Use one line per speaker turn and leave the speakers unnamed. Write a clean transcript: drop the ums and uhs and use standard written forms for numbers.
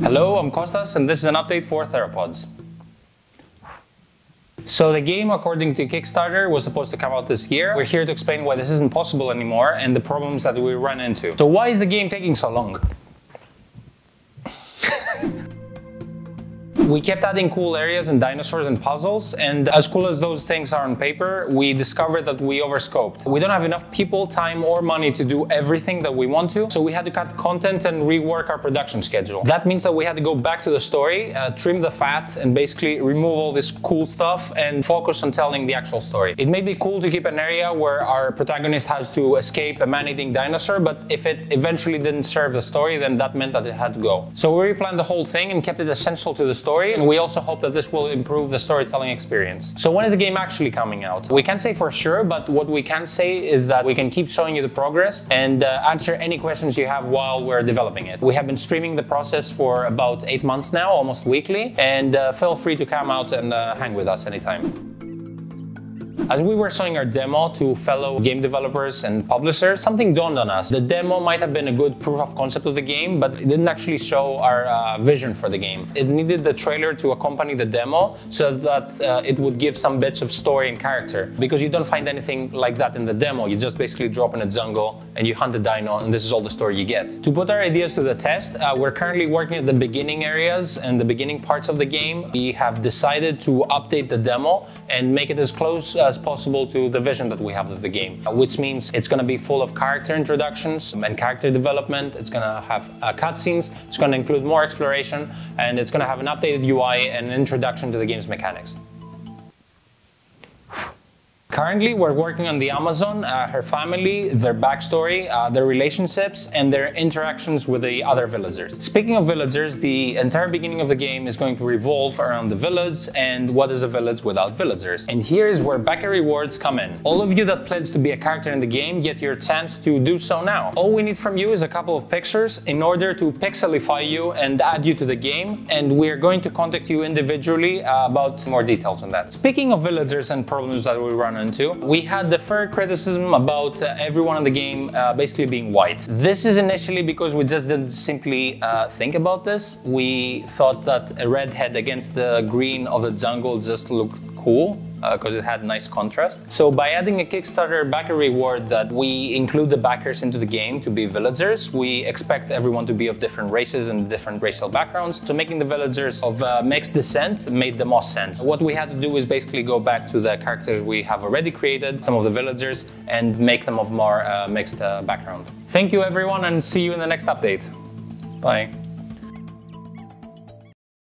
Hello, I'm Kostas, and this is an update for Theropods. So the game, according to Kickstarter, was supposed to come out this year. We're here to explain why this isn't possible anymore and the problems that we run into. So why is the game taking so long? We kept adding cool areas and dinosaurs and puzzles, and as cool as those things are on paper, we discovered that we overscoped. We don't have enough people, time, or money to do everything that we want to, so we had to cut content and rework our production schedule. That means that we had to go back to the story, trim the fat, and basically remove all this cool stuff and focus on telling the actual story. It may be cool to keep an area where our protagonist has to escape a man-eating dinosaur, but if it eventually didn't serve the story, then that meant that it had to go. So we replanned the whole thing and kept it essential to the story, and we also hope that this will improve the storytelling experience. So when is the game actually coming out? We can't say for sure, but what we can say is that we can keep showing you the progress and answer any questions you have while we're developing it. We have been streaming the process for about 8 months now, almost weekly, and feel free to come out and hang with us anytime. As we were showing our demo to fellow game developers and publishers, something dawned on us. The demo might have been a good proof of concept of the game, but it didn't actually show our vision for the game. It needed the trailer to accompany the demo so that it would give some bits of story and character, because you don't find anything like that in the demo. You just basically drop in a jungle and you hunt a dino, and this is all the story you get. To put our ideas to the test, we're currently working at the beginning areas and the beginning parts of the game. We have decided to update the demo and make it as close as possible to the vision that we have of the game, which means it's going to be full of character introductions and character development. It's going to have cutscenes, it's going to include more exploration, and it's going to have an updated UI and an introduction to the game's mechanics. Currently, we're working on the Amazon, her family, their backstory, their relationships, and their interactions with the other villagers. Speaking of villagers, the entire beginning of the game is going to revolve around the village and what is a village without villagers. And here is where backer rewards come in. All of you that pledged to be a character in the game get your chance to do so now. All we need from you is a couple of pictures in order to pixelify you and add you to the game, and we're going to contact you individually about more details on that. Speaking of villagers and problems that we run into, we had the fair criticism about everyone in the game basically being white. This is initially because we just didn't simply think about this. We thought that a redhead against the green of the jungle just looked cool, because it had nice contrast. So by adding a Kickstarter backer reward that we include the backers into the game to be villagers, we expect everyone to be of different races and different racial backgrounds. So making the villagers of mixed descent made the most sense. What we had to do is basically go back to the characters we have already created, some of the villagers, and make them of more mixed background. Thank you everyone, and see you in the next update. Bye.